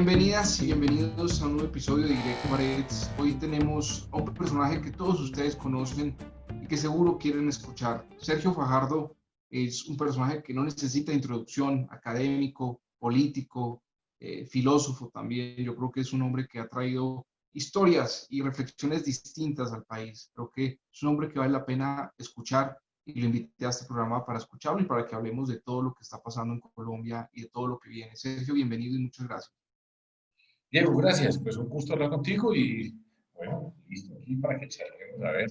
Bienvenidas y bienvenidos a un nuevo episodio de Directo Marets. Hoy tenemos a un personaje que todos ustedes conocen y que seguro quieren escuchar. Sergio Fajardo es un personaje que no necesita introducción, académico, político, filósofo también. Yo creo que es un hombre que ha traído historias y reflexiones distintas al país. Creo que es un hombre que vale la pena escuchar y lo invité a este programa para escucharlo y para que hablemos de todo lo que está pasando en Colombia y de todo lo que viene. Sergio, bienvenido y muchas gracias. Diego, gracias. Pues un gusto hablar contigo y bueno, listo aquí para que charlemos. A ver.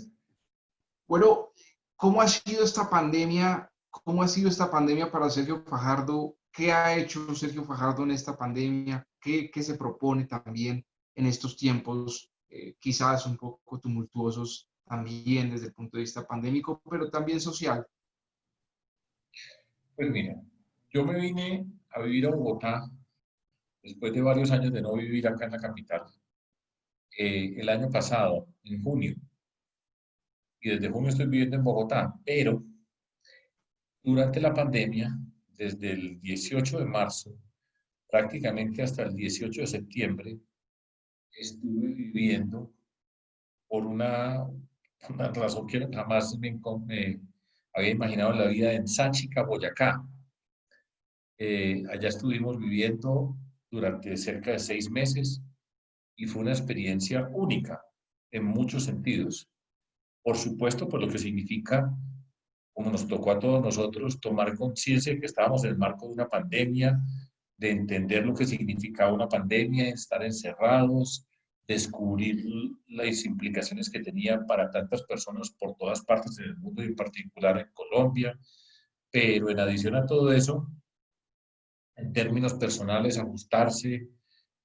Bueno, ¿cómo ha sido esta pandemia? ¿Cómo ha sido esta pandemia para Sergio Fajardo? ¿Qué ha hecho Sergio Fajardo en esta pandemia? ¿Qué se propone también en estos tiempos, quizás un poco tumultuosos también desde el punto de vista pandémico, pero también social? Pues mira, yo me vine a vivir a Bogotá después de varios años de no vivir acá en la capital. El año pasado, en junio, y desde junio estoy viviendo en Bogotá, pero durante la pandemia, desde el 18 de marzo, prácticamente hasta el 18 de septiembre, estuve viviendo por una razón que jamás me había imaginado en la vida en Sáchica, Boyacá. Allá estuvimos viviendo durante cerca de 6 meses y fue una experiencia única en muchos sentidos. Por supuesto, por lo que significa, como nos tocó a todos nosotros, tomar conciencia de que estábamos en el marco de una pandemia, de entender lo que significaba una pandemia, estar encerrados, descubrir las implicaciones que tenía para tantas personas por todas partes del mundo y en particular en Colombia. Pero en adición a todo eso, en términos personales, ajustarse,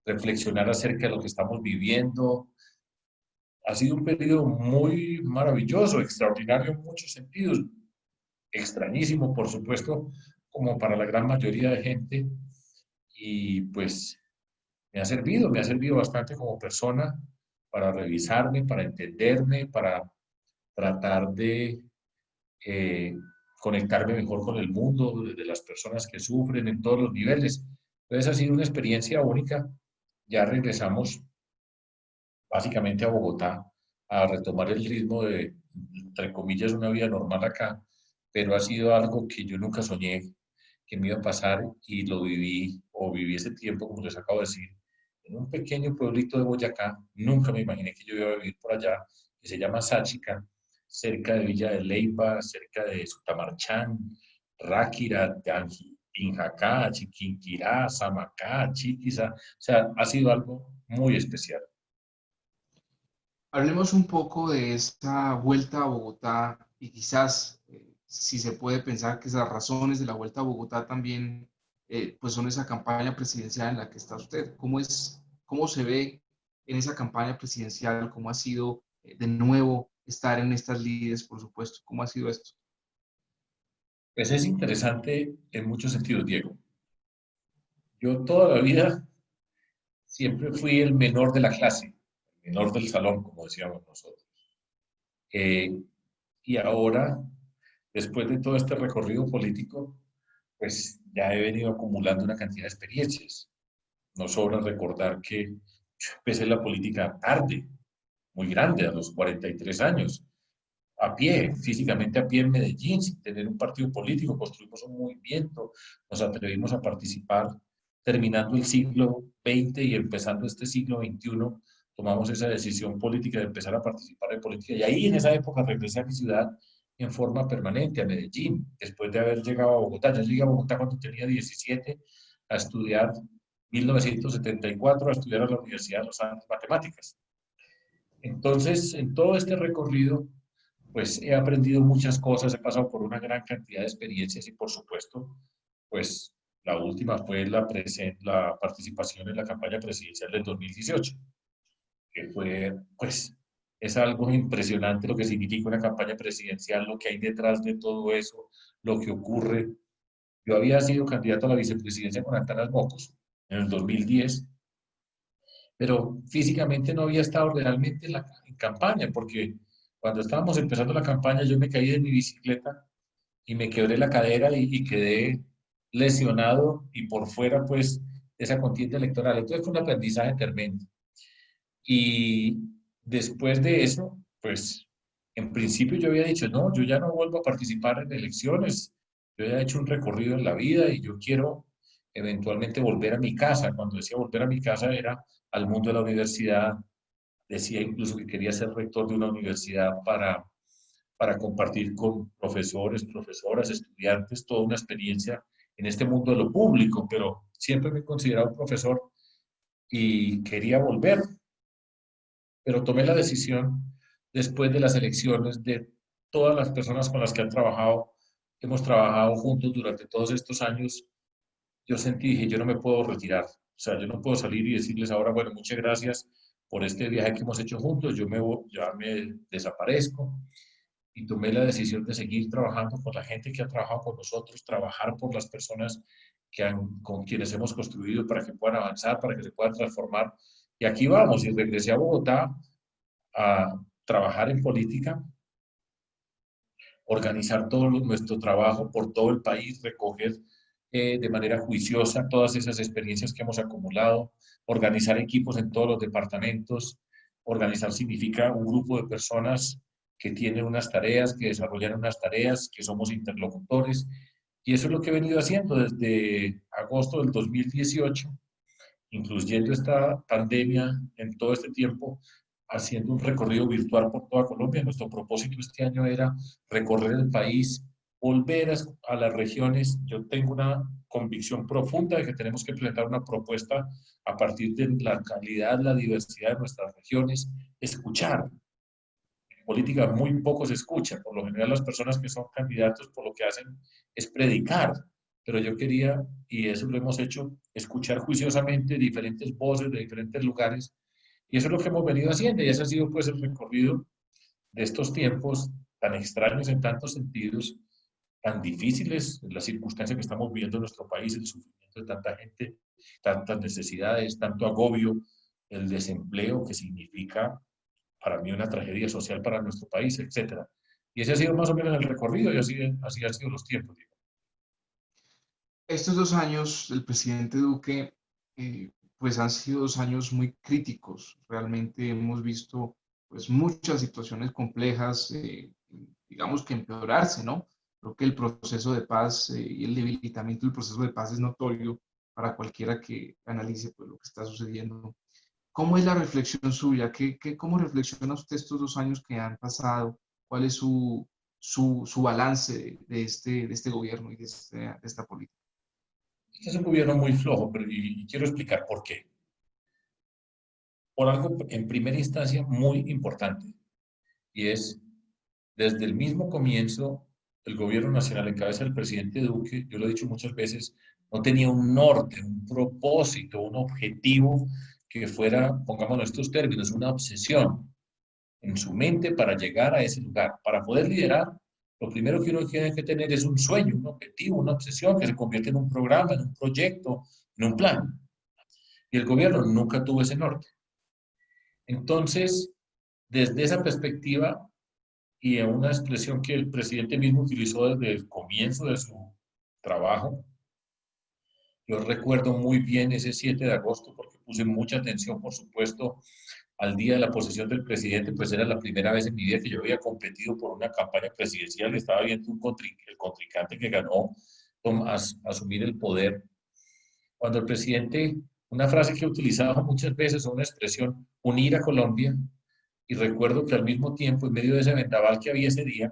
reflexionar acerca de lo que estamos viviendo. Ha sido un periodo muy maravilloso, extraordinario en muchos sentidos, extrañísimo, por supuesto, como para la gran mayoría de gente, y pues me ha servido bastante como persona para revisarme, para entenderme, para tratar de eh, conectarme mejor con el mundo, de las personas que sufren en todos los niveles. Entonces ha sido una experiencia única. Ya regresamos básicamente a Bogotá a retomar el ritmo de, entre comillas, una vida normal acá, pero ha sido algo que yo nunca soñé que me iba a pasar y lo viví o viví ese tiempo, como les acabo de decir, en un pequeño pueblito de Boyacá. Nunca me imaginé que yo iba a vivir por allá, que se llama Sáchica, cerca de Villa de Leyva, cerca de Sutamarchán, Ráquira, Injacá, Chiquinquirá, Samacá, Chiquiza. O sea, ha sido algo muy especial. Hablemos un poco de esta vuelta a Bogotá y quizás si se puede pensar que esas razones de la vuelta a Bogotá también pues son esa campaña presidencial en la que está usted. ¿Cómo se ve en esa campaña presidencial? ¿Cómo ha sido de nuevo estar en estas lides, por supuesto? ¿Cómo ha sido esto? Pues es interesante en muchos sentidos, Diego. Yo toda la vida siempre fui el menor de la clase, el menor del salón, como decíamos nosotros. Eh, y ahora, después de todo este recorrido político, pues ya he venido acumulando una cantidad de experiencias. No sobra recordar que yo empecé la política tarde, muy grande, a los 43 años, a pie, físicamente a pie en Medellín, sin tener un partido político, construimos un movimiento, nos atrevimos a participar, terminando el siglo XX y empezando este siglo XXI, tomamos esa decisión política de empezar a participar en política. Y ahí en esa época regresé a mi ciudad en forma permanente, a Medellín, después de haber llegado a Bogotá. Yo llegué a Bogotá cuando tenía 17 a estudiar, 1974, a estudiar a la Universidad de los Andes Matemáticas. Entonces, en todo este recorrido, pues he aprendido muchas cosas, he pasado por una gran cantidad de experiencias y por supuesto, pues la última fue la participación en la campaña presidencial del 2018, que fue, pues, es algo impresionante lo que significa una campaña presidencial, lo que hay detrás de todo eso, lo que ocurre. Yo había sido candidato a la vicepresidencia con Antanas Mocos en el 2010, pero físicamente no había estado realmente en campaña, porque cuando estábamos empezando la campaña yo me caí de mi bicicleta y me quebré la cadera y quedé lesionado y por fuera pues esa contienda electoral. Entonces fue un aprendizaje tremendo. Y después de eso, pues en principio yo había dicho, no, yo ya no vuelvo a participar en elecciones. Yo ya he hecho un recorrido en la vida y yo quiero eventualmente volver a mi casa. Cuando decía volver a mi casa era al mundo de la universidad. Decía incluso que quería ser rector de una universidad para compartir con profesores, profesoras, estudiantes, toda una experiencia en este mundo de lo público, pero siempre me he considerado un profesor y quería volver, pero tomé la decisión después de las elecciones de todas las personas con las que han trabajado, hemos trabajado juntos durante todos estos años. Yo sentí, dije, yo no me puedo retirar, o sea, yo no puedo salir y decirles ahora, bueno, muchas gracias por este viaje que hemos hecho juntos, ya me desaparezco, y tomé la decisión de seguir trabajando con la gente que ha trabajado con nosotros, trabajar por las personas con quienes hemos construido para que puedan avanzar, para que se puedan transformar. Y aquí vamos, y regresé a Bogotá a trabajar en política, organizar todo nuestro trabajo por todo el país, recoger de manera juiciosa todas esas experiencias que hemos acumulado, organizar equipos en todos los departamentos. Organizar significa un grupo de personas que tienen unas tareas, que desarrollan unas tareas, que somos interlocutores. Y eso es lo que he venido haciendo desde agosto del 2018, incluyendo esta pandemia en todo este tiempo, haciendo un recorrido virtual por toda Colombia. Nuestro propósito este año era recorrer el país, volver a las regiones. Yo tengo una convicción profunda de que tenemos que presentar una propuesta a partir de la calidad, la diversidad de nuestras regiones, escuchar. En política muy poco se escucha. Por lo general las personas que son candidatos por lo que hacen es predicar. Pero yo quería, y eso lo hemos hecho, escuchar juiciosamente diferentes voces de diferentes lugares. Y eso es lo que hemos venido haciendo. Y ese ha sido pues el recorrido de estos tiempos tan extraños en tantos sentidos, tan difíciles, las circunstancias que estamos viviendo en nuestro país, el sufrimiento de tanta gente, tantas necesidades, tanto agobio, el desempleo que significa para mí una tragedia social para nuestro país, etcétera. Y ese ha sido más o menos el recorrido y así han sido los tiempos. Estos 2 años del presidente Duque, pues han sido 2 años muy críticos. Realmente hemos visto pues muchas situaciones complejas, digamos que empeorarse, ¿no? Creo que el proceso de paz y el debilitamiento del proceso de paz es notorio para cualquiera que analice pues, lo que está sucediendo. ¿Cómo es la reflexión suya? ¿Cómo reflexiona usted estos 2 años que han pasado? ¿Cuál es su balance de este gobierno y de esta política? Este es un gobierno muy flojo, pero y quiero explicar por qué. Por algo, en primera instancia, muy importante, y es, desde el mismo comienzo, el gobierno nacional en cabeza del presidente Duque, yo lo he dicho muchas veces, no tenía un norte, un propósito, un objetivo que fuera, pongamos en estos términos, una obsesión en su mente para llegar a ese lugar. Para poder liderar, lo primero que uno tiene que tener es un sueño, un objetivo, una obsesión que se convierte en un programa, en un proyecto, en un plan. Y el gobierno nunca tuvo ese norte. Entonces, desde esa perspectiva y en una expresión que el presidente mismo utilizó desde el comienzo de su trabajo, yo recuerdo muy bien ese 7 de agosto porque puse mucha atención, por supuesto, al día de la posesión del presidente, pues era la primera vez en mi vida que yo había competido por una campaña presidencial, estaba viendo el contrincante que ganó asumir el poder. Cuando el presidente, una frase que he utilizado muchas veces, una expresión, unir a Colombia, y recuerdo que al mismo tiempo, en medio de ese vendaval que había ese día,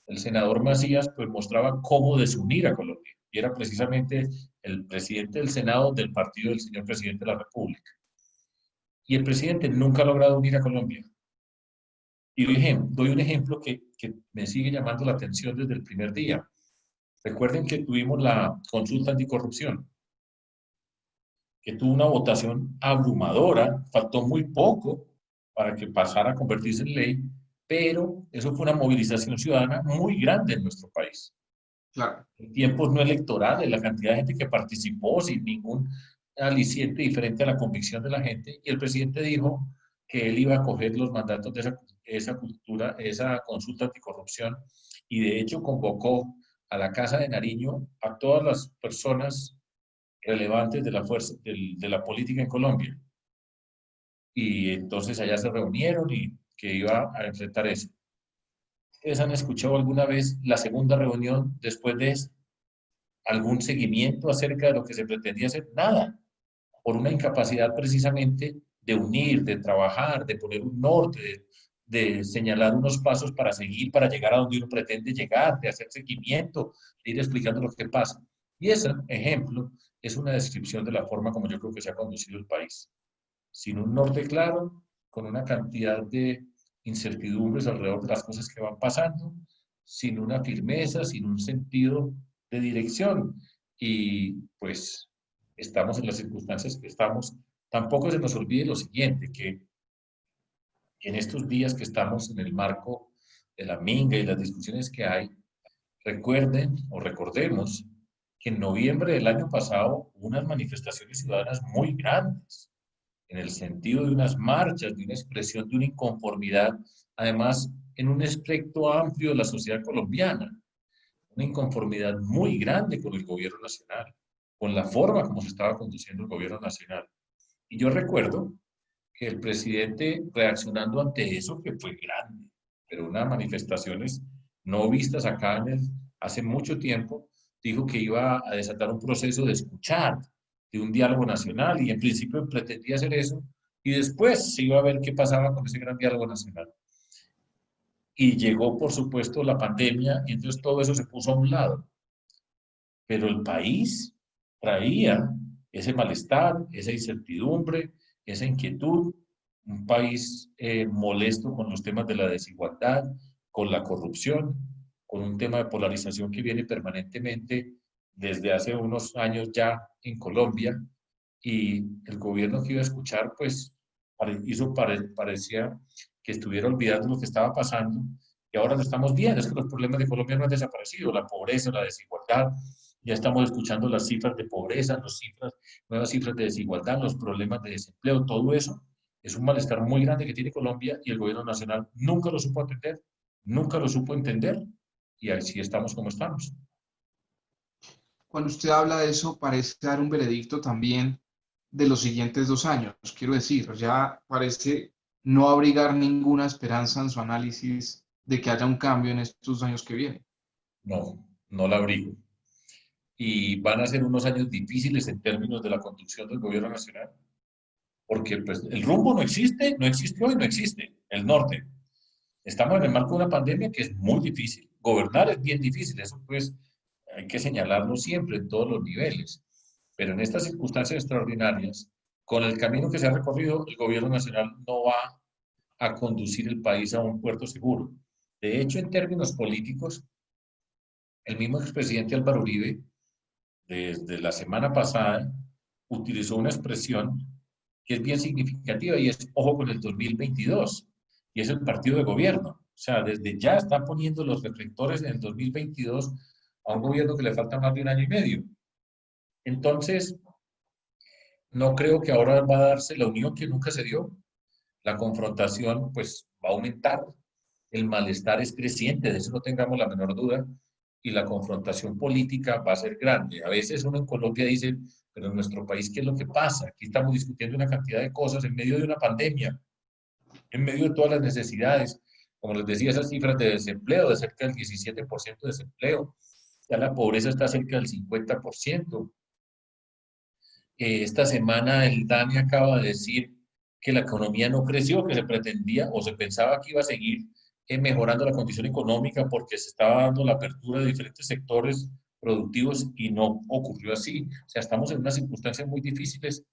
el senador Macías pues mostraba cómo desunir a Colombia, y era precisamente el presidente del Senado del partido del señor presidente de la República. Y el presidente nunca ha logrado unir a Colombia. Y doy un ejemplo que me sigue llamando la atención desde el primer día. Recuerden que tuvimos la consulta anticorrupción, que tuvo una votación abrumadora, faltó muy poco para que pasara a convertirse en ley, pero eso fue una movilización ciudadana muy grande en nuestro país. Claro. En tiempos no electorales, la cantidad de gente que participó sin ningún aliciente diferente a la convicción de la gente, y el presidente dijo que él iba a coger los mandatos de esa consulta anticorrupción, y de hecho convocó a la Casa de Nariño a todas las personas relevantes de la fuerza, de la política en Colombia. Y entonces allá se reunieron y que iba a enfrentar eso. ¿Ustedes han escuchado alguna vez la segunda reunión después de eso? ¿Algún seguimiento acerca de lo que se pretendía hacer? Nada, por una incapacidad precisamente de unir, de trabajar, de poner un norte, de señalar unos pasos para seguir, para llegar a donde uno pretende llegar, de hacer seguimiento, de ir explicando lo que pasa. Y ese ejemplo es una descripción de la forma como yo creo que se ha conducido el país. Sin un norte claro, con una cantidad de incertidumbres alrededor de las cosas que van pasando, sin una firmeza, sin un sentido de dirección. Y pues estamos en las circunstancias que estamos. Tampoco se nos olvide lo siguiente, que en estos días que estamos en el marco de la minga y las discusiones que hay, recuerden o recordemos que en noviembre del año pasado hubo unas manifestaciones ciudadanas muy grandes en el sentido de unas marchas, de una expresión de una inconformidad, además en un espectro amplio de la sociedad colombiana, una inconformidad muy grande con el gobierno nacional, con la forma como se estaba conduciendo el gobierno nacional. Y yo recuerdo que el presidente, reaccionando ante eso, que fue grande, pero unas manifestaciones no vistas acá hace mucho tiempo, dijo que iba a desatar un proceso de escuchar, de un diálogo nacional, y en principio pretendía hacer eso, y después se iba a ver qué pasaba con ese gran diálogo nacional. Y llegó, por supuesto, la pandemia, y entonces todo eso se puso a un lado. Pero el país traía ese malestar, esa incertidumbre, esa inquietud, un país molesto con los temas de la desigualdad, con la corrupción, con un tema de polarización que viene permanentemente desde hace unos años ya en Colombia, y el gobierno que iba a escuchar, pues parecía que estuviera olvidando lo que estaba pasando, y ahora lo estamos viendo, es que los problemas de Colombia no han desaparecido, la pobreza, la desigualdad, ya estamos escuchando las cifras de pobreza, nuevas cifras de desigualdad, los problemas de desempleo, todo eso es un malestar muy grande que tiene Colombia y el gobierno nacional nunca lo supo atender, nunca lo supo entender y así estamos como estamos. Cuando usted habla de eso, parece dar un veredicto también de los siguientes 2 años. Quiero decir, ya parece no abrigar ninguna esperanza en su análisis de que haya un cambio en estos años que vienen. No, no la abrigo. Y van a ser unos años difíciles en términos de la conducción del gobierno nacional, porque pues, el rumbo no existe, no existió y no existe, el norte. Estamos en el marco de una pandemia que es muy difícil. Gobernar es bien difícil, eso pues hay que señalarlo siempre en todos los niveles. Pero en estas circunstancias extraordinarias, con el camino que se ha recorrido, el gobierno nacional no va a conducir el país a un puerto seguro. De hecho, en términos políticos, el mismo expresidente Álvaro Uribe, desde la semana pasada, utilizó una expresión que es bien significativa y es ojo con el 2022, y es el partido de gobierno. O sea, desde ya está poniendo los reflectores en el 2022 a un gobierno que le falta más de un año y medio. Entonces, no creo que ahora va a darse la unión que nunca se dio. La confrontación, pues, va a aumentar. El malestar es creciente, de eso no tengamos la menor duda. Y la confrontación política va a ser grande. A veces uno en Colombia dice, pero en nuestro país, ¿qué es lo que pasa? Aquí estamos discutiendo una cantidad de cosas en medio de una pandemia, en medio de todas las necesidades. Como les decía, esas cifras de desempleo, de cerca del 17% de desempleo. Ya la pobreza está cerca del 50%. Esta semana el DANE acaba de decir que la economía no creció, que se pretendía o se pensaba que iba a seguir mejorando la condición económica porque se estaba dando la apertura de diferentes sectores productivos y no ocurrió así. O sea, estamos en unas circunstancias muy difíciles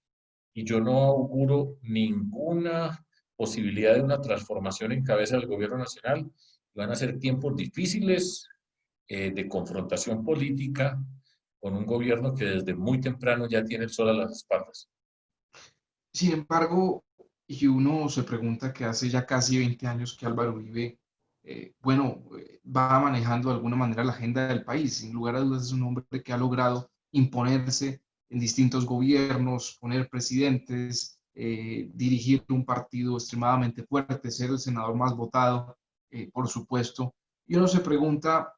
y yo no auguro ninguna posibilidad de una transformación en cabeza del gobierno nacional. Van a ser tiempos difíciles de confrontación política con un gobierno que desde muy temprano ya tiene el sol a las espaldas. Sin embargo, y uno se pregunta que hace ya casi 20 años que Álvaro Uribe, va manejando de alguna manera la agenda del país. Sin lugar a dudas es un hombre que ha logrado imponerse en distintos gobiernos, poner presidentes, dirigir un partido extremadamente fuerte, ser el senador más votado, por supuesto. Y uno se pregunta,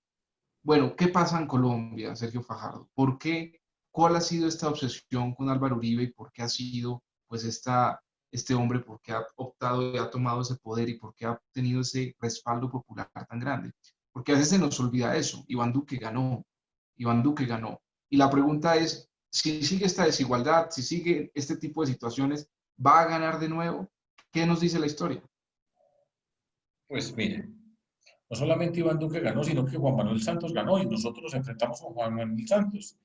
bueno, ¿qué pasa en Colombia, Sergio Fajardo? ¿Por qué ¿Cuál ha sido esta obsesión con Álvaro Uribe y por qué ha sido pues este hombre, por qué ha optado y ha tomado ese poder y por qué ha tenido ese respaldo popular tan grande? Porque a veces se nos olvida eso. Iván Duque ganó, Iván Duque ganó. Y la pregunta es, si sigue esta desigualdad, si sigue este tipo de situaciones, ¿va a ganar de nuevo? ¿Qué nos dice la historia? Pues mire, no solamente Iván Duque ganó, sino que Juan Manuel Santos ganó y nosotros nos enfrentamos con Juan Manuel Santos.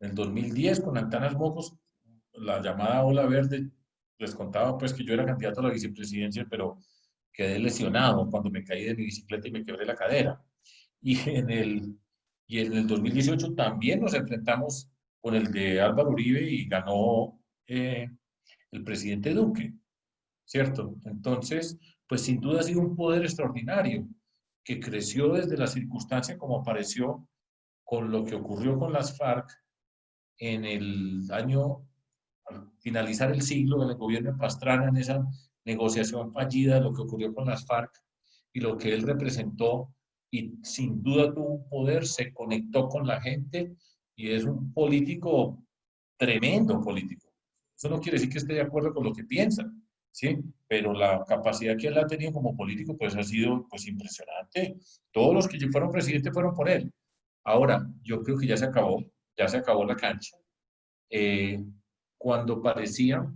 En el 2010, con Antanas Mocos, la llamada Ola Verde, les contaba pues que yo era candidato a la vicepresidencia, pero quedé lesionado cuando me caí de mi bicicleta y me quebré la cadera. Y en el 2018 también nos enfrentamos con el de Álvaro Uribe y ganó el presidente Duque, ¿cierto? Entonces, pues sin duda ha sido un poder extraordinario que creció desde la circunstancia como apareció con lo que ocurrió con las FARC en el año, al finalizar el siglo en el gobierno de Pastrana, en esa negociación fallida, lo que ocurrió con las FARC y lo que él representó, y sin duda tuvo un poder, se conectó con la gente y es un político, tremendo político. Eso no quiere decir que esté de acuerdo con lo que piensa, ¿sí? Pero la capacidad que él ha tenido como político, pues ha sido pues impresionante. Todos los que fueron presidentes fueron por él. Ahora, yo creo que ya se acabó la cancha. Eh, Cuando parecía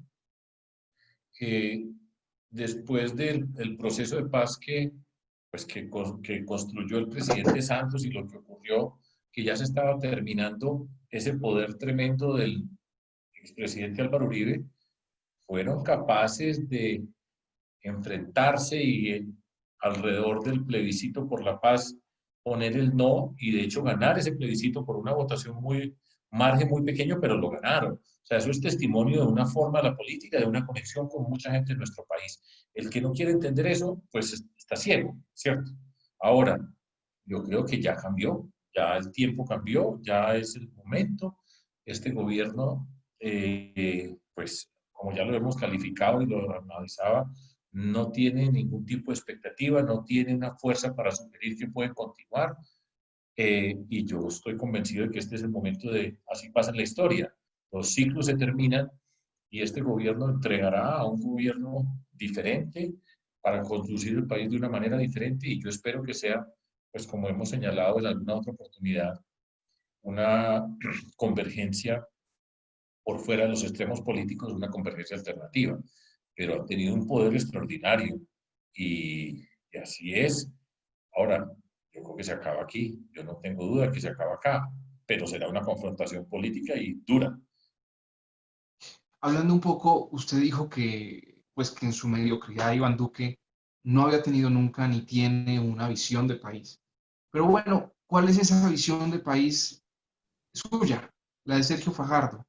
que después del proceso de paz que construyó el presidente Santos y lo que ocurrió, que ya se estaba terminando ese poder tremendo del expresidente Álvaro Uribe, fueron capaces de enfrentarse y alrededor del plebiscito por la paz poner el no y de hecho ganar ese plebiscito por una votación margen muy pequeño, pero lo ganaron. O sea, eso es testimonio de una forma de la política, de una conexión con mucha gente en nuestro país. El que no quiere entender eso, pues está ciego, ¿cierto? Ahora, yo creo que ya cambió, ya el tiempo cambió, ya es el momento. Este gobierno, pues como ya lo hemos calificado y lo analizaba, no tiene ningún tipo de expectativa, no tiene una fuerza para sugerir que puede continuar. Y yo estoy convencido de que este es el momento de, así pasa en la historia, los ciclos se terminan y este gobierno entregará a un gobierno diferente para conducir el país de una manera diferente y yo espero que sea, pues como hemos señalado en alguna otra oportunidad, una convergencia por fuera de los extremos políticos, una convergencia alternativa, pero ha tenido un poder extraordinario y así es. Ahora, yo creo que se acaba aquí, yo no tengo duda que se acaba acá, pero será una confrontación política y dura. Hablando un poco, usted dijo que, pues, que en su mediocridad Iván Duque no había tenido nunca ni tiene una visión de país. Pero bueno, ¿cuál es esa visión de país suya, la de Sergio Fajardo?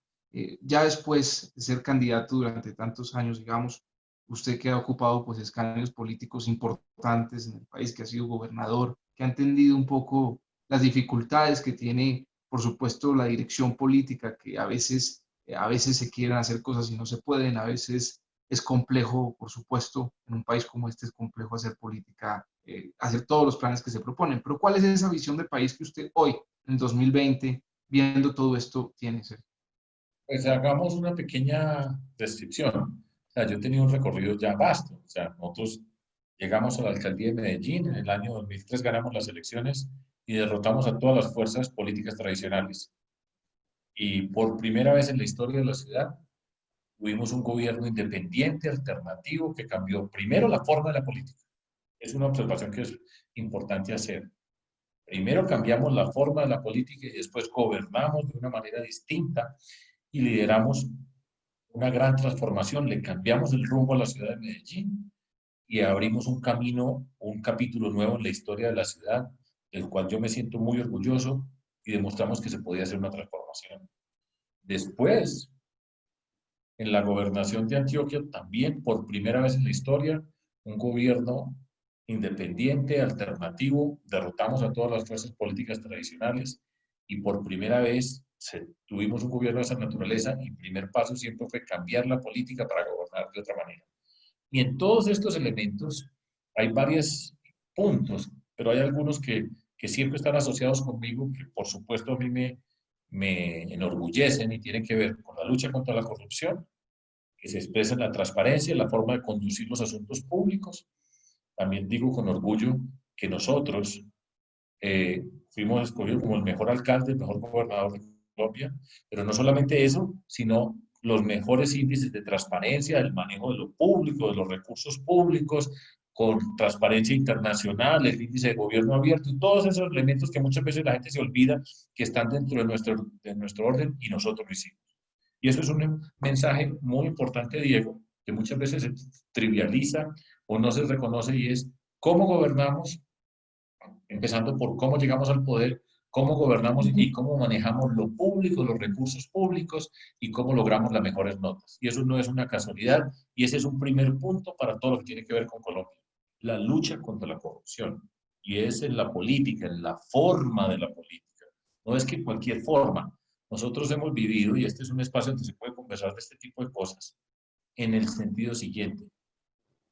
Ya después de ser candidato durante tantos años, digamos, usted que ha ocupado pues escaños políticos importantes en el país, que ha sido gobernador, que ha entendido un poco las dificultades que tiene, por supuesto, la dirección política, que a veces se quieren hacer cosas y no se pueden, a veces es complejo, por supuesto, en un país como este es complejo hacer política, hacer todos los planes que se proponen. Pero ¿cuál es esa visión de país que usted hoy, en 2020, viendo todo esto, tiene, Sergio? Pues hagamos una pequeña descripción. O sea, yo he tenido un recorrido ya vasto. O sea, nosotros llegamos a la alcaldía de Medellín, en el año 2003 ganamos las elecciones y derrotamos a todas las fuerzas políticas tradicionales. Y por primera vez en la historia de la ciudad tuvimos un gobierno independiente, alternativo, que cambió primero la forma de la política. Es una observación que es importante hacer. Primero cambiamos la forma de la política y después gobernamos de una manera distinta y lideramos una gran transformación. Le cambiamos el rumbo a la ciudad de Medellín y abrimos un camino, un capítulo nuevo en la historia de la ciudad, del cual yo me siento muy orgulloso y demostramos que se podía hacer una transformación. Después, en la gobernación de Antioquia, también por primera vez en la historia, un gobierno independiente, alternativo, derrotamos a todas las fuerzas políticas tradicionales y por primera vez tuvimos un gobierno de esa naturaleza y el primer paso siempre fue cambiar la política para gobernar de otra manera. Y en todos estos elementos hay varios puntos, pero hay algunos que siempre están asociados conmigo, que por supuesto a mí me enorgullecen y tienen que ver con la lucha contra la corrupción, que se expresa en la transparencia, en la forma de conducir los asuntos públicos. También digo con orgullo que nosotros fuimos escogidos como el mejor alcalde, el mejor gobernador de Colombia, pero no solamente eso, sino los mejores índices de transparencia, del manejo de lo público, de los recursos públicos, con transparencia internacional, el índice de gobierno abierto y todos esos elementos que muchas veces la gente se olvida que están dentro de nuestro orden y nosotros lo hicimos. Y eso es un mensaje muy importante, Diego, que muchas veces se trivializa o no se reconoce y es cómo gobernamos, empezando por cómo llegamos al poder, cómo gobernamos y cómo manejamos lo público, los recursos públicos y cómo logramos las mejores notas. Y eso no es una casualidad y ese es un primer punto para todo lo que tiene que ver con Colombia, la lucha contra la corrupción. Y es en la política, en la forma de la política. No es que cualquier forma. Nosotros hemos vivido, y este es un espacio donde se puede conversar de este tipo de cosas, en el sentido siguiente.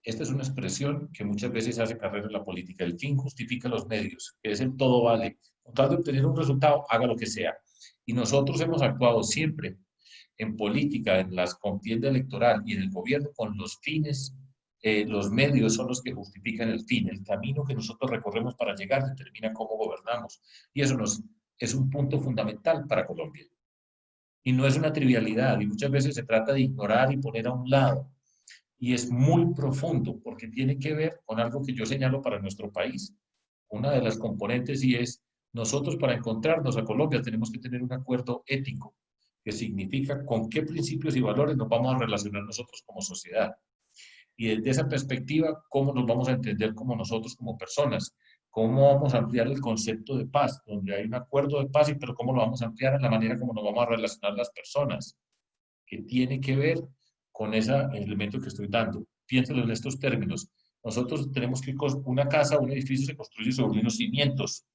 Esta es una expresión que muchas veces hace carrera en la política. El fin justifica los medios, que es el todo vale. Con tal de obtener un resultado, haga lo que sea. Y nosotros hemos actuado siempre en política, en la contienda electoral y en el gobierno con los fines. Los medios son los que justifican el fin. El camino que nosotros recorremos para llegar determina cómo gobernamos. Y eso es un punto fundamental para Colombia. Y no es una trivialidad. Y muchas veces se trata de ignorar y poner a un lado y es muy profundo porque tiene que ver con algo que yo señalo para nuestro país. Una de las componentes y es, nosotros para encontrarnos a Colombia tenemos que tener un acuerdo ético, que significa con qué principios y valores nos vamos a relacionar nosotros como sociedad. Y desde esa perspectiva, cómo nos vamos a entender como nosotros como personas, cómo vamos a ampliar el concepto de paz, donde hay un acuerdo de paz, pero cómo lo vamos a ampliar en la manera como nos vamos a relacionar las personas, que tiene que ver con ese elemento que estoy dando. Piénsalo en estos términos. Nosotros tenemos que, una casa, un edificio se construye sobre unos cimientos.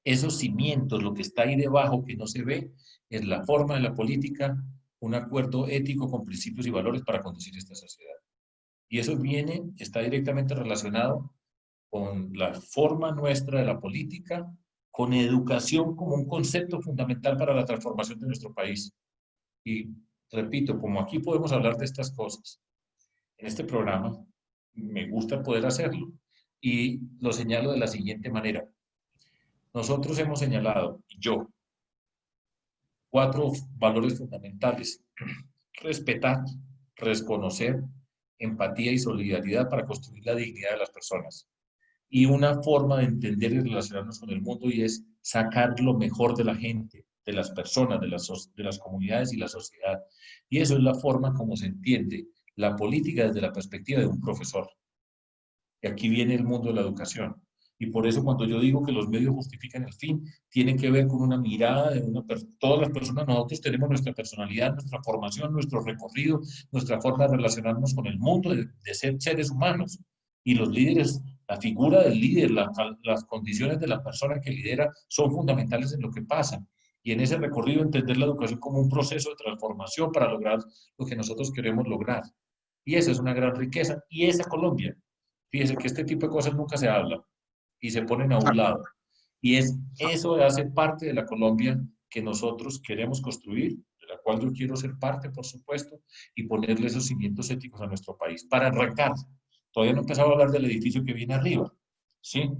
Esos cimientos, lo que está ahí debajo que no se ve, es la forma de la política, un acuerdo ético con principios y valores para conducir esta sociedad. Y eso está directamente relacionado con la forma nuestra de la política, con educación como un concepto fundamental para la transformación de nuestro país. Y repito, como aquí podemos hablar de estas cosas, en este programa me gusta poder hacerlo y lo señalo de la siguiente manera. Nosotros hemos señalado, yo, 4 valores fundamentales: respetar, reconocer, empatía y solidaridad para construir la dignidad de las personas. Y una forma de entender y relacionarnos con el mundo y es sacar lo mejor de la gente, de las personas, de las comunidades y la sociedad. Y eso es la forma como se entiende la política desde la perspectiva de un profesor. Y aquí viene el mundo de la educación. Y por eso cuando yo digo que los medios justifican el fin, tiene que ver con una mirada de todas las personas. Nosotros tenemos nuestra personalidad, nuestra formación, nuestro recorrido, nuestra forma de relacionarnos con el mundo, de ser seres humanos. Y los líderes, la figura del líder, las condiciones de la persona que lidera son fundamentales en lo que pasa. Y en ese recorrido entender la educación como un proceso de transformación para lograr lo que nosotros queremos lograr. Y esa es una gran riqueza. Y esa Colombia. Fíjese que este tipo de cosas nunca se habla y se ponen a un lado. Y eso hace parte de la Colombia que nosotros queremos construir, de la cual yo quiero ser parte, por supuesto, y ponerle esos cimientos éticos a nuestro país. Para arrancar, todavía no he empezado a hablar del edificio que viene arriba, ¿sí?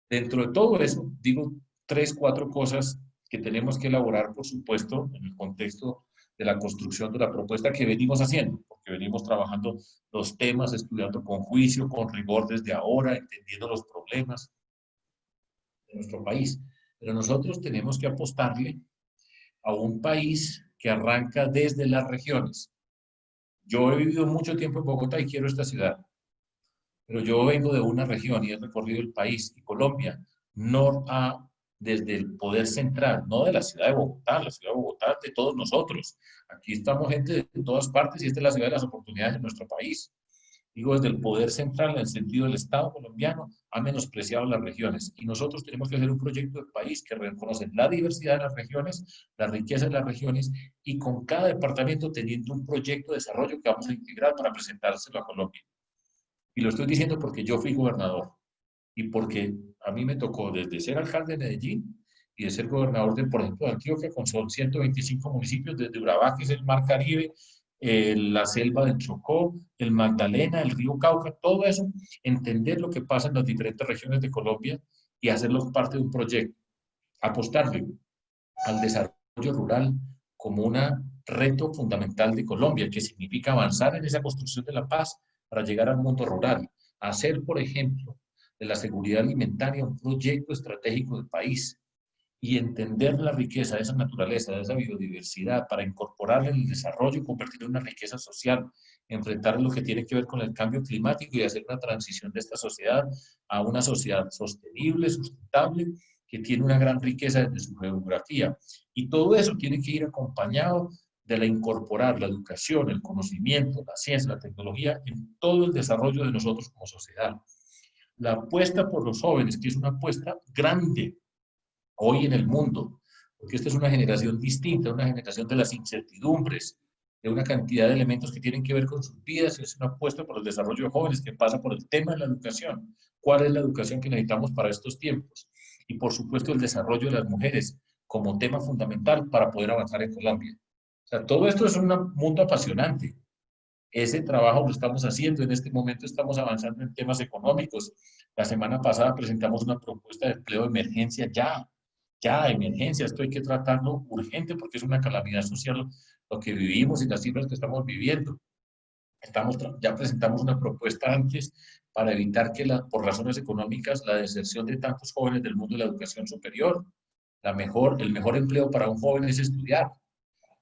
Dentro de todo eso, digo 3, 4 cosas que tenemos que elaborar, por supuesto, en el contexto de la construcción de la propuesta que venimos haciendo, porque venimos trabajando los temas, estudiando con juicio, con rigor desde ahora, entendiendo los problemas de nuestro país. Pero nosotros tenemos que apostarle a un país que arranca desde las regiones. Yo he vivido mucho tiempo en Bogotá y quiero esta ciudad, pero yo vengo de una región y he recorrido el país y Colombia no ha, desde el poder central, no de la ciudad de Bogotá, la ciudad de Bogotá de todos nosotros. Aquí estamos gente de todas partes y esta es la ciudad de las oportunidades de nuestro país. Digo, desde el poder central, en el sentido del Estado colombiano, ha menospreciado las regiones. Y nosotros tenemos que hacer un proyecto de país que reconoce la diversidad de las regiones, la riqueza de las regiones, y con cada departamento teniendo un proyecto de desarrollo que vamos a integrar para presentárselo a Colombia. Y lo estoy diciendo porque yo fui gobernador y porque a mí me tocó desde ser alcalde de Medellín y de ser gobernador, de, por ejemplo, de Antioquia, con son 125 municipios, desde Urabá, que es el Mar Caribe, la selva del Chocó, el Magdalena, el río Cauca, todo eso, entender lo que pasa en las diferentes regiones de Colombia y hacerlo parte de un proyecto. Apostarle al desarrollo rural como un reto fundamental de Colombia, que significa avanzar en esa construcción de la paz para llegar al mundo rural. Hacer, por ejemplo, de la seguridad alimentaria un proyecto estratégico del país y entender la riqueza de esa naturaleza, de esa biodiversidad, para incorporarla en el desarrollo y convertirla en una riqueza social, enfrentar lo que tiene que ver con el cambio climático y hacer una transición de esta sociedad a una sociedad sostenible, sustentable, que tiene una gran riqueza desde su geografía. Y todo eso tiene que ir acompañado de la incorporar la educación, el conocimiento, la ciencia, la tecnología en todo el desarrollo de nosotros como sociedad. La apuesta por los jóvenes, que es una apuesta grande hoy en el mundo, porque esta es una generación distinta, una generación de las incertidumbres, de una cantidad de elementos que tienen que ver con sus vidas, es una apuesta por el desarrollo de jóvenes que pasa por el tema de la educación. ¿Cuál es la educación que necesitamos para estos tiempos? Y por supuesto el desarrollo de las mujeres como tema fundamental para poder avanzar en Colombia. O sea, todo esto es un mundo apasionante. Ese trabajo lo estamos haciendo. En este momento estamos avanzando en temas económicos. La semana pasada presentamos una propuesta de empleo de emergencia ya, emergencia. Esto hay que tratarlo urgente porque es una calamidad social lo que vivimos y las cifras que estamos viviendo. Ya presentamos una propuesta antes para evitar que por razones económicas la deserción de tantos jóvenes del mundo de la educación superior. El mejor empleo para un joven es estudiar.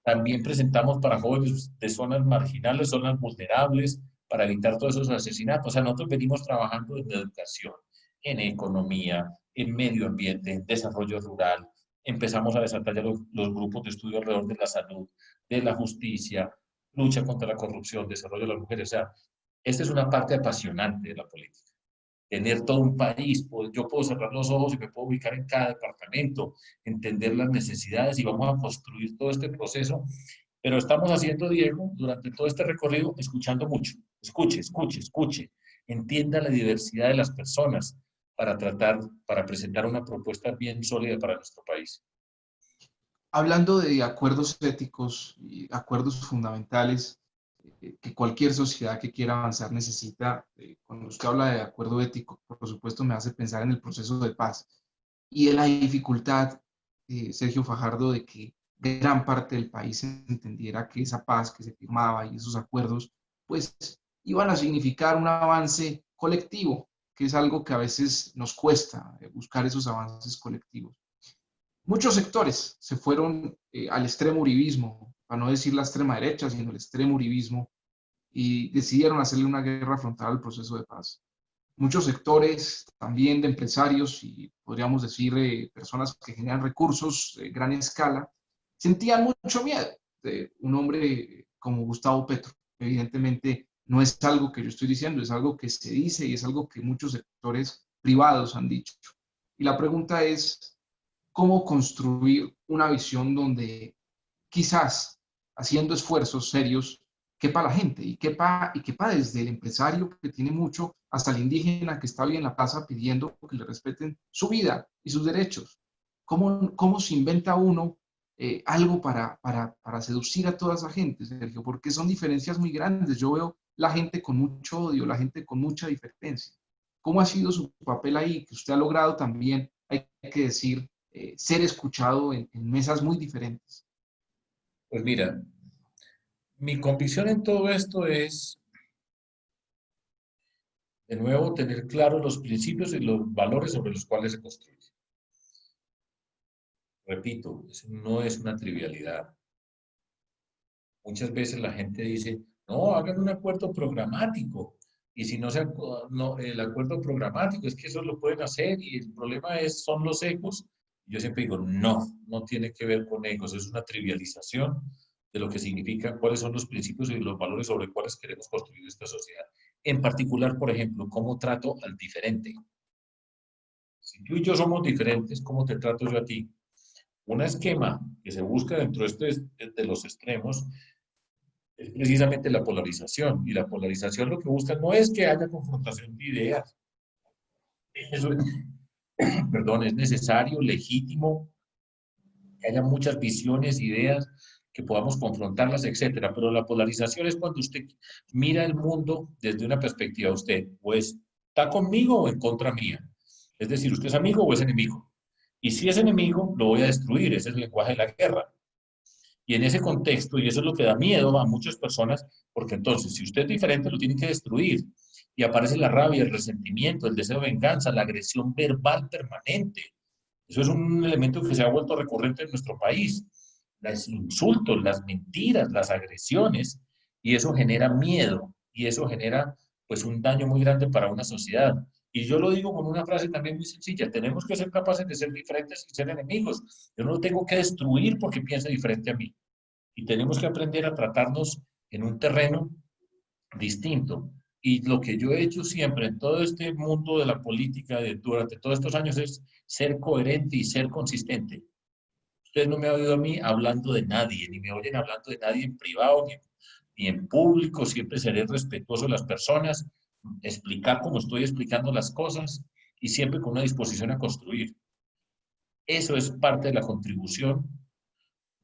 También presentamos para jóvenes de zonas marginales, zonas vulnerables, para evitar todos esos asesinatos. O sea, nosotros venimos trabajando en educación, en economía, en medio ambiente, en desarrollo rural. Empezamos a desarrollar los grupos de estudio alrededor de la salud, de la justicia, lucha contra la corrupción, desarrollo de las mujeres. O sea, esta es una parte apasionante de la política. Tener todo un país, yo puedo cerrar los ojos y me puedo ubicar en cada departamento, entender las necesidades y vamos a construir todo este proceso. Pero estamos haciendo, Diego, durante todo este recorrido, escuchando mucho. Escuche, escuche, escuche. Entienda la diversidad de las personas para presentar una propuesta bien sólida para nuestro país. Hablando de acuerdos éticos y acuerdos fundamentales que cualquier sociedad que quiera avanzar necesita, cuando usted habla de acuerdo ético, por supuesto me hace pensar en el proceso de paz y en la dificultad, Sergio Fajardo, de que gran parte del país entendiera que esa paz que se firmaba y esos acuerdos, pues iban a significar un avance colectivo, que es algo que a veces nos cuesta, buscar esos avances colectivos. Muchos sectores se fueron al extremo uribismo, para no decir la extrema derecha, sino el extremo uribismo, y decidieron hacerle una guerra frontal al proceso de paz. Muchos sectores también de empresarios y podríamos decir personas que generan recursos de gran escala, sentían mucho miedo de un hombre como Gustavo Petro. Evidentemente no es algo que yo estoy diciendo, es algo que se dice y es algo que muchos sectores privados han dicho. Y la pregunta es, ¿cómo construir una visión donde quizás haciendo esfuerzos serios quepa la gente y quepa desde el empresario que tiene mucho hasta el indígena que está hoy en la plaza pidiendo que le respeten su vida y sus derechos? ¿Cómo se inventa uno algo para seducir a toda esa gente, Sergio? Porque son diferencias muy grandes. Yo veo la gente con mucho odio, la gente con mucha diferencia. ¿Cómo ha sido su papel ahí? Que usted ha logrado también, hay que decir, ser escuchado en mesas muy diferentes. Pues mira, mi convicción en todo esto es, de nuevo, tener claros los principios y los valores sobre los cuales se construye. Repito, eso no es una trivialidad. Muchas veces la gente dice, no, hagan un acuerdo programático. Y si no, el acuerdo programático es que eso lo pueden hacer y el problema son los egos. Yo siempre digo, no tiene que ver con egos, es una trivialización de lo que significa, cuáles son los principios y los valores sobre cuáles queremos construir esta sociedad. En particular, por ejemplo, cómo trato al diferente. Si tú y yo somos diferentes, ¿cómo te trato yo a ti? Un esquema que se busca dentro de los extremos es precisamente la polarización. Y la polarización lo que busca no es que haya confrontación de ideas. Eso es, perdón, es necesario, legítimo, que haya muchas visiones, ideas, que podamos confrontarlas, etcétera. Pero la polarización es cuando usted mira el mundo desde una perspectiva, usted o está conmigo o en contra mía. Es decir, usted es amigo o es enemigo. Y si es enemigo, lo voy a destruir. Ese es el lenguaje de la guerra. Y en ese contexto, y eso es lo que da miedo a muchas personas, porque entonces, si usted es diferente, lo tiene que destruir. Y aparece la rabia, el resentimiento, el deseo de venganza, la agresión verbal permanente. Eso es un elemento que se ha vuelto recurrente en nuestro país. Los insultos, las mentiras, las agresiones, y eso genera miedo, y eso genera pues un daño muy grande para una sociedad. Y yo lo digo con una frase también muy sencilla, tenemos que ser capaces de ser diferentes sin ser enemigos. Yo no lo tengo que destruir porque piense diferente a mí. Y tenemos que aprender a tratarnos en un terreno distinto. Y lo que yo he hecho siempre en todo este mundo de la política durante todos estos años es ser coherente y ser consistente. Ustedes no me han oído a mí hablando de nadie, ni me oyen hablando de nadie en privado, ni en público. Siempre seré respetuoso de las personas, explicar como estoy explicando las cosas y siempre con una disposición a construir. Eso es parte de la contribución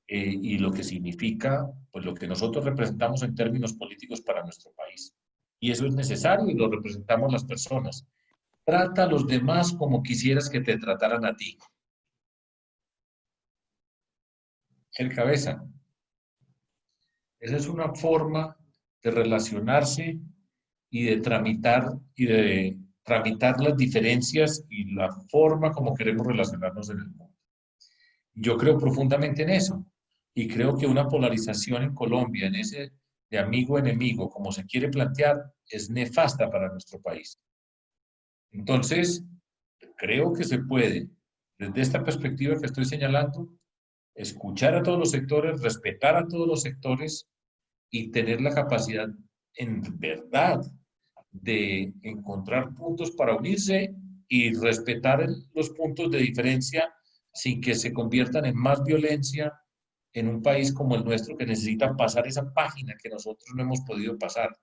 y lo que significa, pues lo que nosotros representamos en términos políticos para nuestro país. Y eso es necesario y lo representamos las personas. Trata a los demás como quisieras que te trataran a ti. El cabeza. Esa es una forma de relacionarse y de tramitar las diferencias y la forma como queremos relacionarnos en el mundo. Yo creo profundamente en eso y creo que una polarización en Colombia, en ese de amigo-enemigo, como se quiere plantear, es nefasta para nuestro país. Entonces, creo que se puede, desde esta perspectiva que estoy señalando, escuchar a todos los sectores, respetar a todos los sectores y tener la capacidad en verdad de encontrar puntos para unirse y respetar los puntos de diferencia sin que se conviertan en más violencia en un país como el nuestro que necesita pasar esa página que nosotros no hemos podido pasar.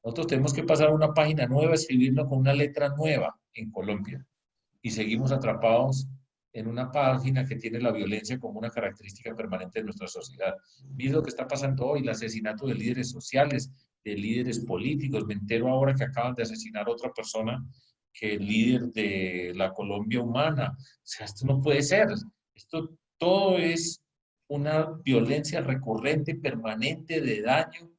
Nosotros tenemos que pasar una página nueva, escribirla con una letra nueva en Colombia y seguimos atrapados en una página que tiene la violencia como una característica permanente de nuestra sociedad. Mira lo que está pasando hoy, el asesinato de líderes sociales, de líderes políticos. Me entero ahora que acaban de asesinar a otra persona que el líder de la Colombia Humana. O sea, esto no puede ser. Esto todo es una violencia recurrente, permanente, de daño,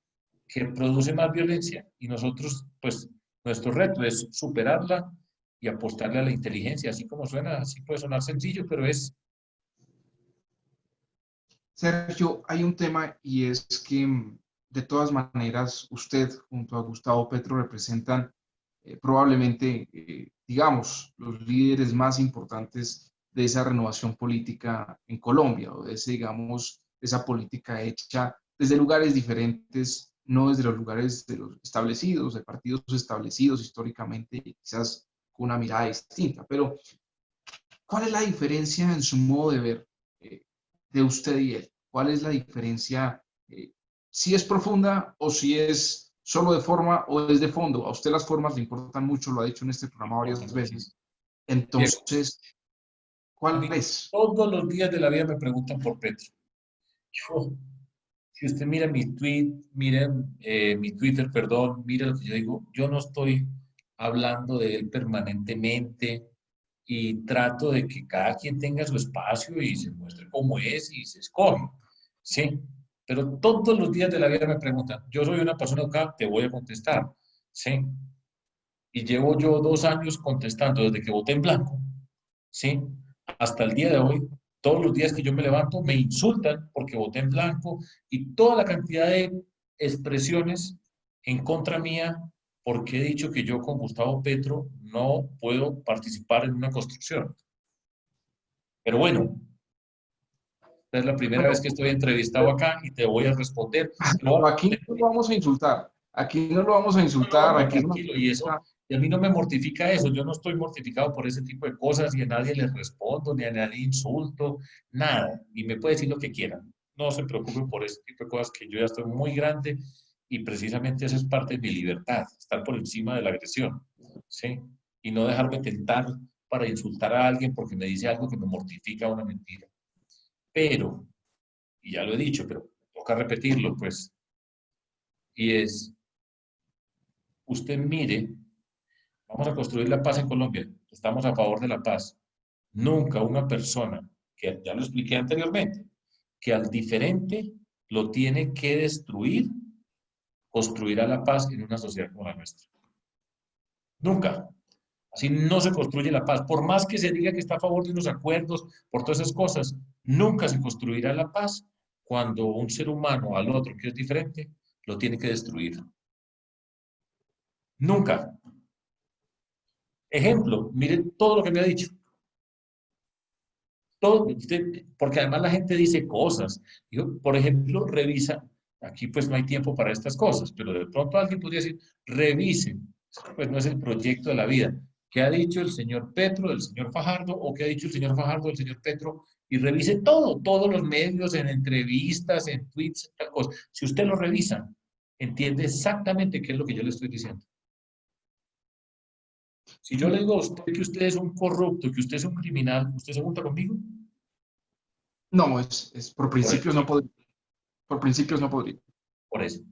que produce más violencia. Y nosotros, pues, nuestro reto es superarla y apostarle a la inteligencia, así como suena, así puede sonar sencillo, pero es... Sergio, hay un tema y es que de todas maneras usted junto a Gustavo Petro representan probablemente, digamos, los líderes más importantes de esa renovación política en Colombia, o de ese, digamos, esa política hecha desde lugares diferentes, no desde los lugares de los establecidos, de partidos establecidos históricamente, quizás con una mirada distinta. Pero, ¿cuál es la diferencia en su modo de ver de usted y él? ¿Cuál es la diferencia? Si es profunda o si es solo de forma o es de fondo. A usted las formas le importan mucho, lo ha dicho en este programa varias veces. Diego, Entonces, a ¿cuál mí es? todos los días de la vida me preguntan por Petro. Yo, si usted mira mi tweet, mira mi Twitter, perdón, mira lo que yo digo, yo no estoy hablando de él permanentemente y trato de que cada quien tenga su espacio y se muestre cómo es y se escoge, ¿sí? Pero todos los días de la vida me preguntan, yo soy una persona educada, te voy a contestar, ¿sí? Y llevo yo 2 años contestando desde que voté en blanco, ¿sí? Hasta el día de hoy, todos los días que yo me levanto me insultan porque voté en blanco y toda la cantidad de expresiones en contra mía porque he dicho que yo con Gustavo Petro no puedo participar en una construcción. Pero bueno, esta es la primera vez Bueno, que estoy entrevistado acá y te voy a responder. pero aquí no lo vamos a insultar. Aquí no lo vamos a No, insultar. no, Aquí es una tranquilo, y eso, entrevista. y a mí no me mortifica eso, yo no estoy mortificado por ese tipo de cosas, y a nadie le respondo, ni a nadie insulto, nada, y me puede decir lo que quieran. No se preocupen por ese tipo de cosas, que yo ya estoy muy grande, y precisamente eso es parte de mi libertad, estar por encima de la agresión, ¿sí? Y no dejarme tentar para insultar a alguien porque me dice algo que me mortifica, una mentira. Pero, y ya lo he dicho, pero toca repetirlo, pues, y es, usted mire, vamos a construir la paz en Colombia, estamos a favor de la paz. Nunca una persona, que ya lo expliqué anteriormente, que al diferente lo tiene que destruir, construirá la paz en una sociedad como la nuestra. Nunca. Así no se construye la paz. Por más que se diga que está a favor de unos acuerdos, por todas esas cosas, nunca se construirá la paz cuando un ser humano al otro que es diferente lo tiene que destruir. Nunca. Ejemplo, miren todo lo que me ha dicho. Todo, porque además la gente dice cosas. Yo, por ejemplo, revisa, aquí pues no hay tiempo para estas cosas, pero de pronto alguien podría decir, revisen, pues no es el proyecto de la vida. ¿Qué ha dicho el señor Petro del señor Fajardo o qué ha dicho el señor Fajardo del señor Petro? Y revise todo, todos los medios, en entrevistas, en tweets, tal cosa. Si usted lo revisa, entiende exactamente qué es lo que yo le estoy diciendo. Si yo le digo a usted que usted es un corrupto, que usted es un criminal, ¿usted se junta conmigo? No, por Por eso, principios no podría. Por principios no podría. por eso.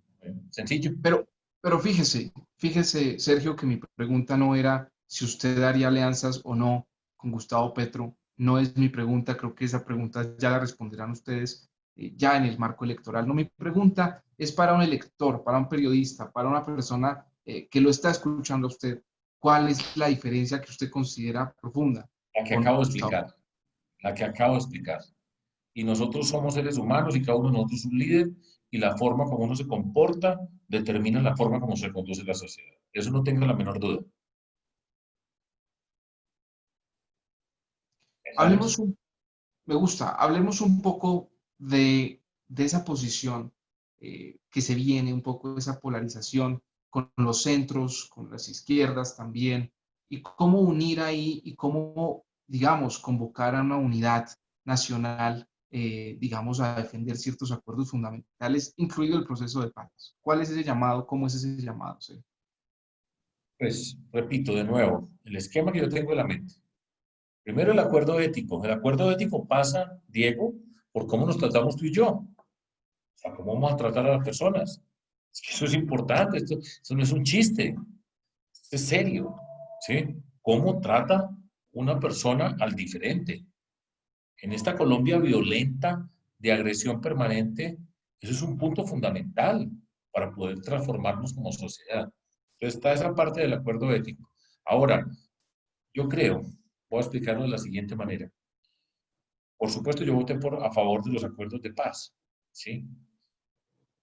Sencillo. Pero fíjese, Sergio, que mi pregunta no era si usted haría alianzas o no con Gustavo Petro. No es mi pregunta, creo que esa pregunta ya la responderán ustedes ya en el marco electoral. No, mi pregunta es para un elector, para un periodista, para una persona que lo está escuchando a usted. ¿Cuál es la diferencia que usted considera profunda La que con acabo de Gustavo? explicar. La que acabo de explicar. Y nosotros somos seres humanos y cada uno de nosotros es un líder y la forma como uno se comporta determina la forma como se conduce la sociedad. Eso no tengo la menor duda. Esa Hablemos es. Me gusta. Hablemos un poco de esa posición que se viene, un poco de esa polarización con los centros, con las izquierdas también, y cómo unir ahí y cómo, digamos, convocar a una unidad nacional, digamos, a defender ciertos acuerdos fundamentales, incluido el proceso de paz. ¿Cuál es ese llamado? ¿Cómo es ese llamado? Sí. Pues, repito de nuevo, el esquema que yo tengo en la mente. Primero, el acuerdo ético. El acuerdo ético pasa, Diego, por cómo nos tratamos tú y yo. O sea, cómo vamos a tratar a las personas. Es que eso es importante. Esto no es un chiste. Esto es serio. ¿Sí? ¿Cómo trata una persona al diferente? En esta Colombia violenta, de agresión permanente, eso es un punto fundamental para poder transformarnos como sociedad. Entonces está esa parte del acuerdo ético. Ahora, yo creo, voy a explicarlo de la siguiente manera. Por supuesto, yo voté a favor de los acuerdos de paz, ¿sí?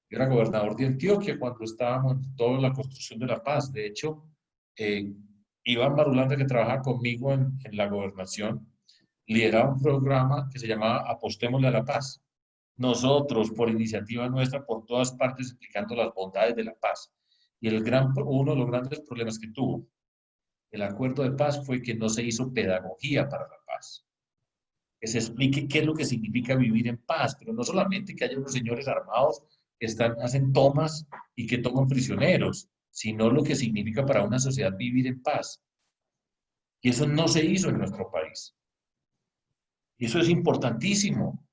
Yo era gobernador de Antioquia cuando estábamos en toda la construcción de la paz. De hecho, eh, Iván Marulanda, que trabajaba conmigo en la gobernación, lideraba un programa que se llamaba Apostémosle a la Paz. Nosotros, por iniciativa nuestra, por todas partes explicando las bondades de la paz. Y uno de los grandes problemas que tuvo el acuerdo de paz fue que no se hizo pedagogía para la paz. Que se explique qué es lo que significa vivir en paz, pero no solamente que haya unos señores armados que hacen tomas y que toman prisioneros, sino lo que significa para una sociedad vivir en paz. Y eso no se hizo en nuestro país. Y eso es importantísimo.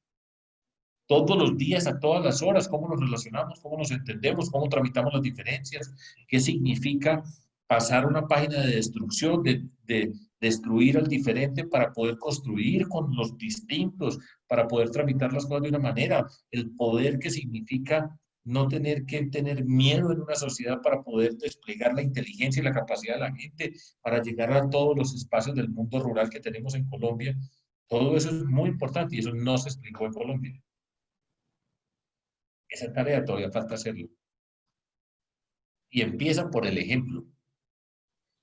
Todos los días, a todas las horas, cómo nos relacionamos, cómo nos entendemos, cómo tramitamos las diferencias, qué significa pasar una página de destrucción, de destruir al diferente para poder construir con los distintos, para poder tramitar las cosas de una manera, el poder que significa no tener que tener miedo en una sociedad para poder desplegar la inteligencia y la capacidad de la gente para llegar a todos los espacios del mundo rural que tenemos en Colombia. Todo eso es muy importante y eso no se explicó en Colombia. Esa tarea todavía falta hacerlo. Y empieza por el ejemplo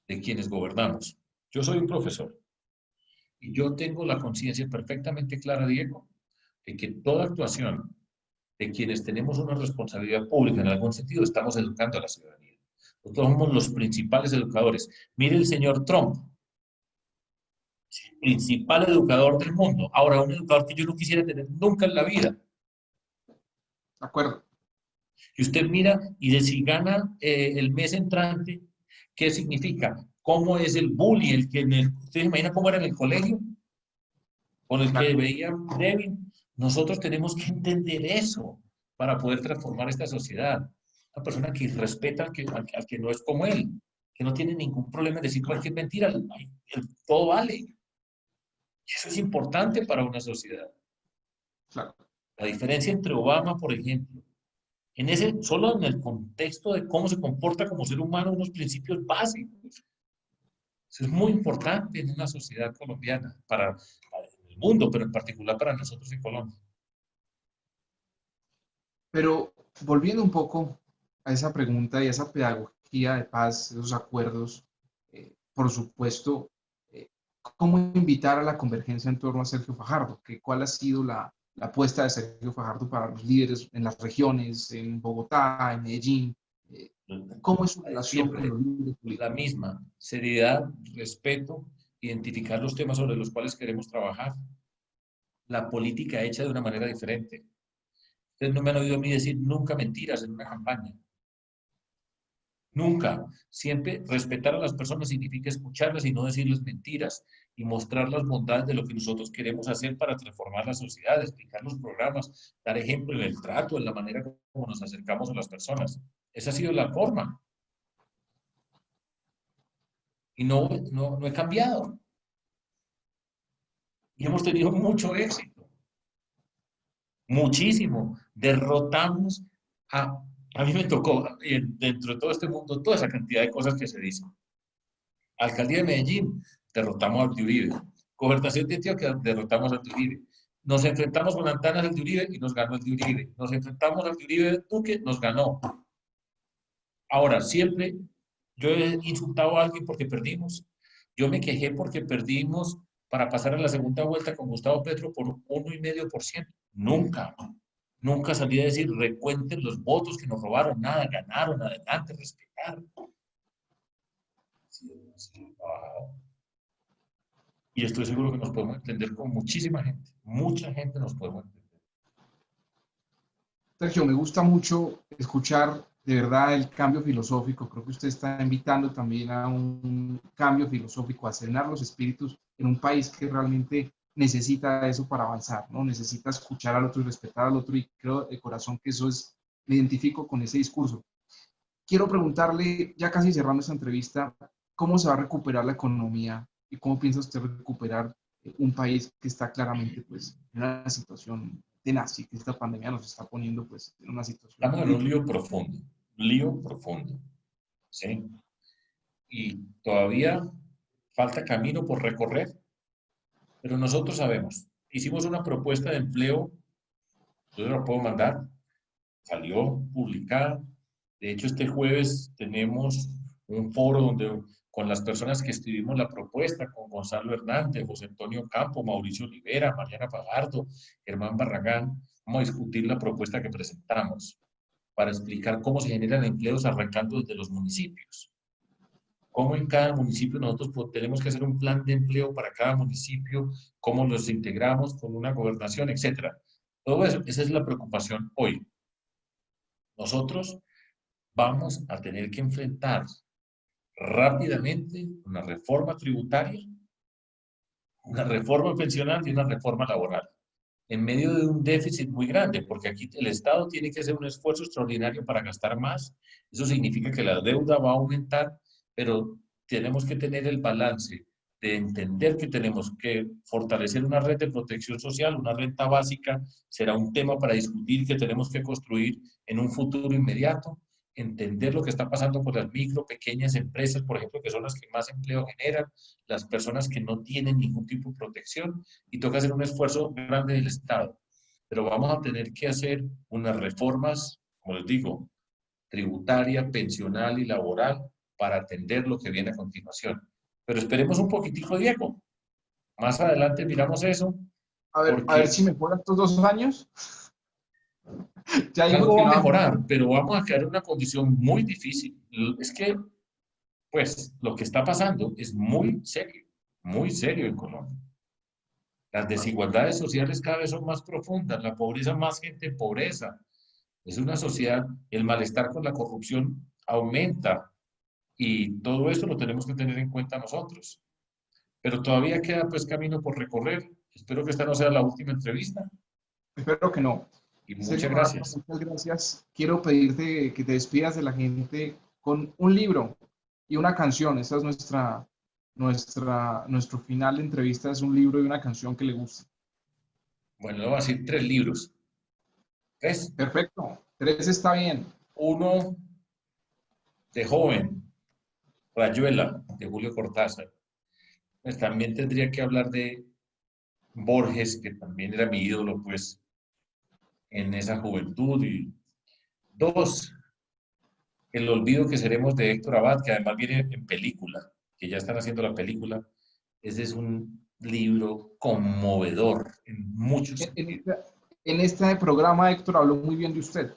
de quienes gobernamos. Yo soy un profesor y yo tengo la conciencia perfectamente clara, Diego, de que toda actuación de quienes tenemos una responsabilidad pública en algún sentido estamos educando a la ciudadanía. Nosotros somos los principales educadores. Mire el señor Trump, principal educador del mundo. Ahora, un educador que yo no quisiera tener nunca en la vida. De acuerdo. Y usted mira y de si gana el mes entrante, ¿qué significa? ¿Cómo es el bully? ¿Usted se imagina cómo era en el colegio? Con el que Claro. veía débil. Nosotros tenemos que entender eso para poder transformar esta sociedad. Una persona que respeta al que no es como él, que no tiene ningún problema en decir cualquier mentira, todo vale. Y eso es importante para una sociedad. Claro. La diferencia entre Obama, por ejemplo, solo en el contexto de cómo se comporta como ser humano, unos principios básicos. Eso es muy importante en una sociedad colombiana, para el mundo, pero en particular para nosotros en Colombia. Pero volviendo un poco a esa pregunta y a esa pedagogía de paz, esos acuerdos, por supuesto, ¿cómo invitar a la convergencia en torno a Sergio Fajardo? ¿Cuál ha sido la apuesta de Sergio Fajardo para los líderes en las regiones, en Bogotá, en Medellín? Eh, ¿Cómo es su relación con Siempre los líderes la políticos? misma, seriedad, respeto, identificar los temas sobre los cuales queremos trabajar, la política hecha de una manera diferente. Ustedes no me han oído a mí decir nunca mentiras en una campaña. Nunca. Siempre respetar a las personas significa escucharlas y no decirles mentiras y mostrar las bondades de lo que nosotros queremos hacer para transformar la sociedad, explicar los programas, dar ejemplo en el trato, en la manera como nos acercamos a las personas. Esa ha sido la forma y no he cambiado. Y hemos tenido mucho éxito, muchísimo. Derrotamos a mí me tocó, dentro de todo este mundo, toda esa cantidad de cosas que se dicen. Alcaldía de Medellín, derrotamos a Uribe. Gobernación de Antioquia, derrotamos a Uribe. Nos enfrentamos con Antanas al Uribe y nos ganó el Uribe. Nos enfrentamos al Uribe Duque, nos ganó. Ahora, siempre yo he insultado a alguien porque perdimos. Yo me quejé porque perdimos para pasar a la segunda vuelta con Gustavo Petro por 1,5%. Nunca, nunca salí a decir recuenten los votos que nos robaron, nada, ganaron, adelante, respetar. Sí, sí, y estoy seguro que nos podemos entender con mucha gente nos podemos entender. Sergio, me gusta mucho escuchar de verdad el cambio filosófico. Creo que usted está invitando también a un cambio filosófico, a cenar los espíritus en un país que realmente necesita eso para avanzar, ¿no? Necesita escuchar al otro y respetar al otro y creo de corazón que eso es, me identifico con ese discurso. Quiero preguntarle, ya casi cerrando esta entrevista, ¿cómo se va a recuperar la economía y cómo piensa usted recuperar un país que está claramente pues, en una situación tenaz y que esta pandemia nos está poniendo pues, en una situación Estamos muy en difícil? un lío profundo, ¿sí? Y todavía falta camino por recorrer, pero nosotros sabemos, hicimos una propuesta de empleo, yo la puedo mandar, salió publicada. De hecho, este jueves tenemos un foro donde con las personas que escribimos la propuesta, con Gonzalo Hernández, José Antonio Campo, Mauricio Olivera, Mariana Fajardo, Germán Barragán, vamos a discutir la propuesta que presentamos para explicar cómo se generan empleos arrancando desde los municipios. Cómo en cada municipio nosotros tenemos que hacer un plan de empleo para cada municipio, cómo los integramos con una gobernación, etcétera. Todo eso, esa es la preocupación hoy. Nosotros vamos a tener que enfrentar rápidamente una reforma tributaria, una reforma pensional y una reforma laboral, en medio de un déficit muy grande, porque aquí el Estado tiene que hacer un esfuerzo extraordinario para gastar más. Eso significa que la deuda va a aumentar, pero tenemos que tener el balance de entender que tenemos que fortalecer una red de protección social, una renta básica, será un tema para discutir que tenemos que construir en un futuro inmediato, entender lo que está pasando con las micro, pequeñas empresas, por ejemplo, que son las que más empleo generan, las personas que no tienen ningún tipo de protección, y toca hacer un esfuerzo grande del Estado. Pero vamos a tener que hacer unas reformas, como les digo, tributaria, pensional y laboral para atender lo que viene a continuación. Pero esperemos un poquitico, Diego. Más adelante miramos eso, A ver porque si mejora estos 2 años. Ya dijo algo que va a no va a mejorar, mejorar. pero vamos a quedar en una condición muy difícil. Es que, pues, lo que está pasando es muy serio en Colombia. Las desigualdades sociales cada vez son más profundas, la pobreza, más gente en pobreza. Es una sociedad, el malestar con la corrupción aumenta y todo eso lo tenemos que tener en cuenta nosotros. Pero todavía queda pues camino por recorrer. Espero que esta no sea la última entrevista. Espero que no. Y Sergio muchas Fajardo, gracias. muchas gracias. Quiero pedirte que te despidas de la gente con un libro y una canción. Esa es nuestro final de entrevista, es un libro y una canción que le guste. Bueno, le voy a decir 3 libros. 3. Perfecto. 3 está bien. Uno de joven, Rayuela, de Julio Cortázar. Pues también tendría que hablar de Borges, que también era mi ídolo, pues, en esa juventud. Y 2, El olvido que seremos de Héctor Abad, que además viene en película, que ya están haciendo la película. Ese es un libro conmovedor en muchos En, en sentidos. este, en este programa, Héctor habló muy bien de usted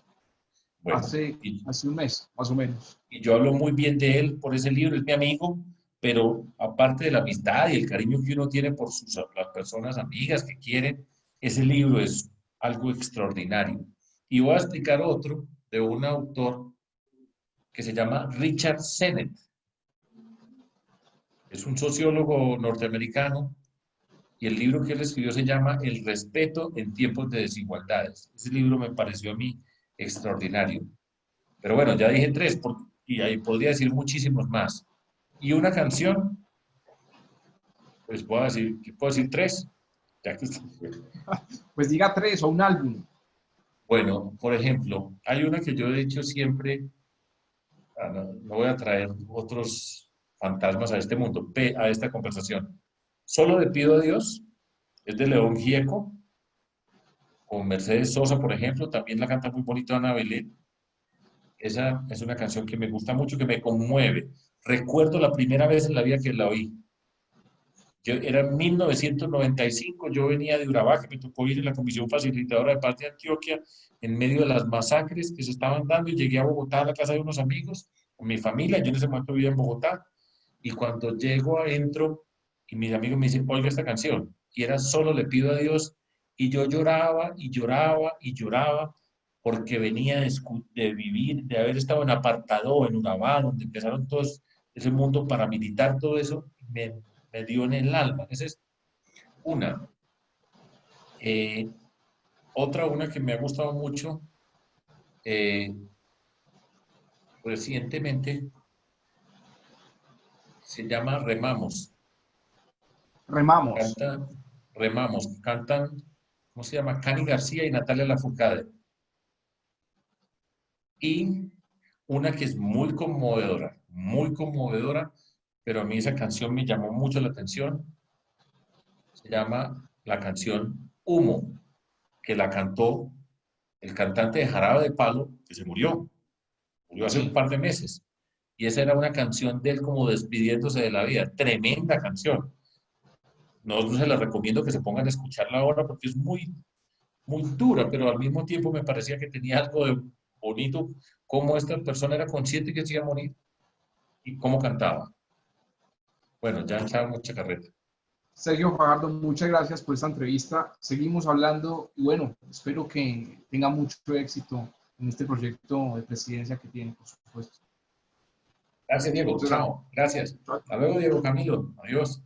Bueno, hace un mes, más o menos. y yo hablo muy bien de él por ese libro, es mi amigo, pero aparte de la amistad y el cariño que uno tiene por las personas amigas que quieren, ese libro es algo extraordinario. Y voy a explicar otro de un autor que se llama Richard Sennett. Es un sociólogo norteamericano y el libro que él escribió se llama El respeto en tiempos de desigualdades. Ese libro me pareció a mí extraordinario. Pero bueno, ya dije 3 y ahí podría decir muchísimos más. Y una canción, pues puedo decir 3, ya que Pues diga 3 o un álbum. bueno, por ejemplo, hay una que yo he dicho siempre, no voy a traer otros fantasmas a este mundo, a esta conversación. Solo le pido a Dios, es de León Gieco, con Mercedes Sosa, por ejemplo, también la canta muy bonito Ana Belén. Esa es una canción que me gusta mucho, que me conmueve. Recuerdo la primera vez en la vida que la oí. Era en 1995, yo venía de Urabá, que me tocó ir en la Comisión Facilitadora de Paz de Antioquia, en medio de las masacres que se estaban dando, y llegué a Bogotá a la casa de unos amigos, con mi familia, yo en ese momento vivía en Bogotá, y cuando llego adentro, y mis amigos me dicen, oiga esta canción, y era Solo le pido a Dios, y yo lloraba, y lloraba, y lloraba, porque venía de vivir, de haber estado en Apartadó, en Urabá, donde empezaron todos ese mundo paramilitar, todo eso, me dio en el alma. Esa es una. Eh, una que me ha gustado mucho eh, recientemente se llama Remamos. Remamos. Canta, Remamos. Cantan, ¿cómo se llama? Cani García y Natalia Lafourcade. Y una que es muy conmovedora, pero a mí esa canción me llamó mucho la atención. Se llama la canción Humo, que la cantó el cantante de Jarabe de Palo, que se murió hace un Sí. par de meses. Y esa era una canción de él como despidiéndose de la vida. Tremenda canción. Nosotros se la recomiendo que se pongan a escucharla ahora porque es muy, muy dura, pero al mismo tiempo me parecía que tenía algo de bonito, cómo esta persona era consciente que se iba a morir y cómo cantaba. Bueno, ya echaba mucha carreta. Sergio Fajardo, muchas gracias por esta entrevista. Seguimos hablando y bueno, espero que tenga mucho éxito en este proyecto de presidencia que tiene, por supuesto. Gracias, Diego. Muchas gracias. Chao. Gracias. Chao. Hasta luego, Diego Camilo. Adiós.